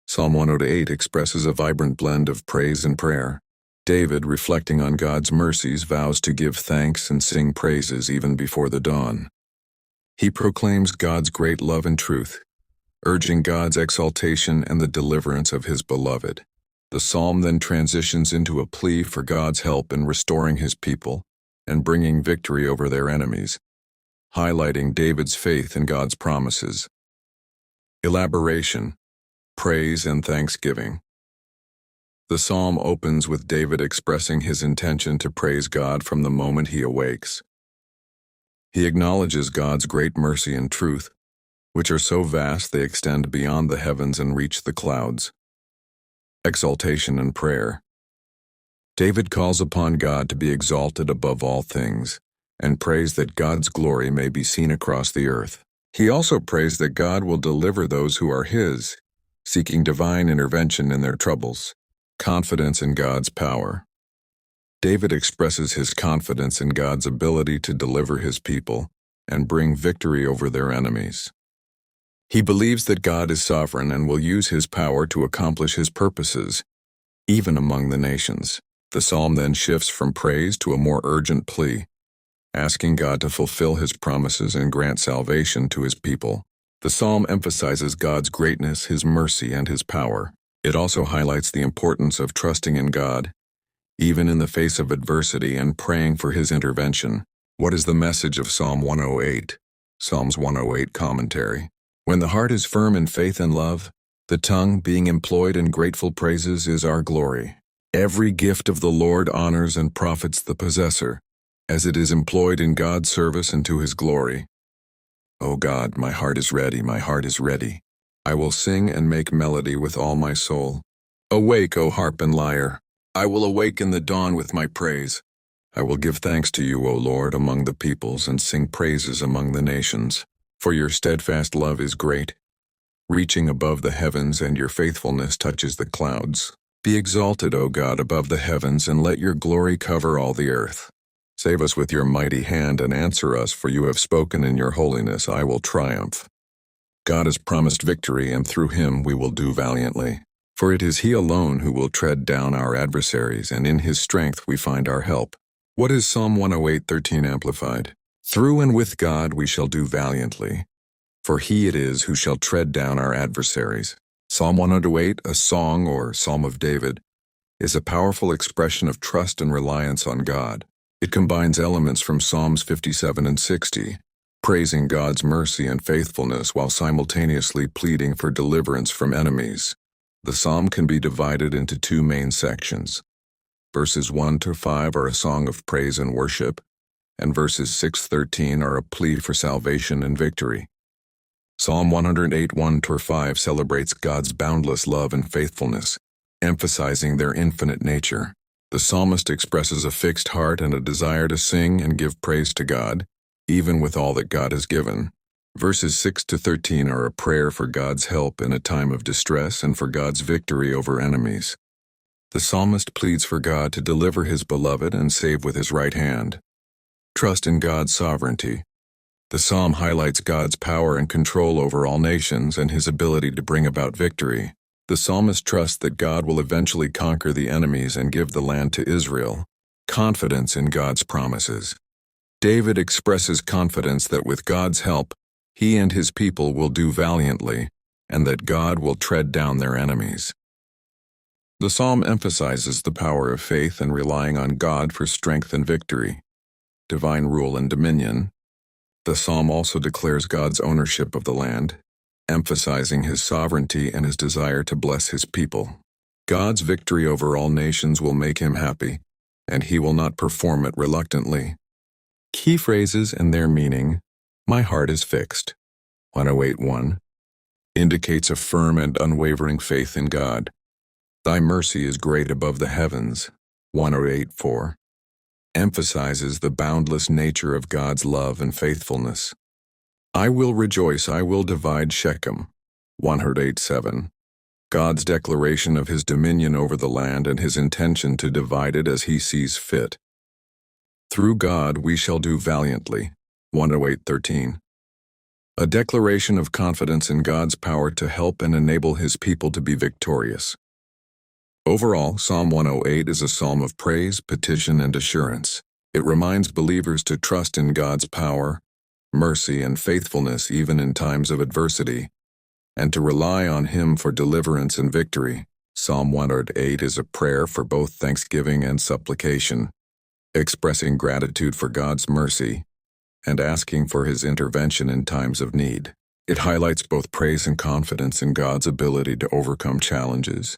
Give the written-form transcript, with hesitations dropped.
Psalm 108 expresses a vibrant blend of praise and prayer. David, reflecting on God's mercies, vows to give thanks and sing praises even before the dawn. He proclaims God's great love and truth, urging God's exaltation and the deliverance of his beloved. The psalm then transitions into a plea for God's help in restoring his people and bringing victory over their enemies, highlighting David's faith in God's promises. Elaboration, praise and thanksgiving. The psalm opens with David expressing his intention to praise God from the moment he awakes. He acknowledges God's great mercy and truth, which are so vast they extend beyond the heavens and reach the clouds. Exaltation and prayer. David calls upon God to be exalted above all things, and prays that God's glory may be seen across the earth. He also prays that God will deliver those who are his, seeking divine intervention in their troubles. Confidence in God's power. David expresses his confidence in God's ability to deliver his people and bring victory over their enemies. He believes that God is sovereign and will use his power to accomplish his purposes, even among the nations. The psalm then shifts from praise to a more urgent plea, asking God to fulfill his promises and grant salvation to his people. The psalm emphasizes God's greatness, his mercy, and his power. It also highlights the importance of trusting in God, even in the face of adversity, and praying for his intervention. What is the message of Psalm 108? Psalms 108 commentary. When the heart is firm in faith and love, the tongue being employed in grateful praises is our glory. Every gift of the Lord honors and profits the possessor, as it is employed in God's service and to his glory. O God, my heart is ready, my heart is ready. I will sing and make melody with all my soul. Awake, O harp and lyre. I will awake in the dawn with my praise. I will give thanks to you, O Lord, among the peoples, and sing praises among the nations. For your steadfast love is great, reaching above the heavens, and your faithfulness touches the clouds. Be exalted, O God, above the heavens, and let your glory cover all the earth. Save us with your mighty hand and answer us, for you have spoken in your holiness. I will triumph. God has promised victory, and through him we will do valiantly. For it is he alone who will tread down our adversaries, and in his strength we find our help. What is Psalm 108:13 amplified? Through and with God we shall do valiantly, for he it is who shall tread down our adversaries. Psalm 108, a song or Psalm of David, is a powerful expression of trust and reliance on God. It combines elements from Psalms 57 and 60, praising God's mercy and faithfulness while simultaneously pleading for deliverance from enemies. The psalm can be divided into two main sections. Verses 1 to 5 are a song of praise and worship, and verses 6-13 are a plea for salvation and victory. Psalm 108, 1 to 5 celebrates God's boundless love and faithfulness, emphasizing their infinite nature. The psalmist expresses a fixed heart and a desire to sing and give praise to God, even with all that God has given. Verses 6 to 13 are a prayer for God's help in a time of distress and for God's victory over enemies. The psalmist pleads for God to deliver his beloved and save with his right hand. Trust in God's sovereignty. The psalm highlights God's power and control over all nations and his ability to bring about victory. The psalmist trusts that God will eventually conquer the enemies and give the land to Israel. Confidence in God's promises. David expresses confidence that with God's help, he and his people will do valiantly, and that God will tread down their enemies. The psalm emphasizes the power of faith and relying on God for strength and victory. Divine rule and dominion. The psalm also declares God's ownership of the land, emphasizing his sovereignty and his desire to bless his people. God's victory over all nations will make him happy, and he will not perform it reluctantly. Key phrases and their meaning. My heart is fixed. 108:1 indicates a firm and unwavering faith in God. Thy mercy is great above the heavens. 108:4 emphasizes the boundless nature of God's love and faithfulness. I will rejoice, I will divide Shechem. 108:7 God's declaration of his dominion over the land and his intention to divide it as he sees fit. Through God we shall do valiantly. 108:13 a declaration of confidence in God's power to help and enable His people to be victorious. Overall, Psalm 108 is a psalm of praise, petition, and assurance. It reminds believers to trust in God's power, mercy, and faithfulness even in times of adversity, and to rely on Him for deliverance and victory. Psalm 108 is a prayer for both thanksgiving and supplication, expressing gratitude for God's mercy and asking for His intervention in times of need. It highlights both praise and confidence in God's ability to overcome challenges,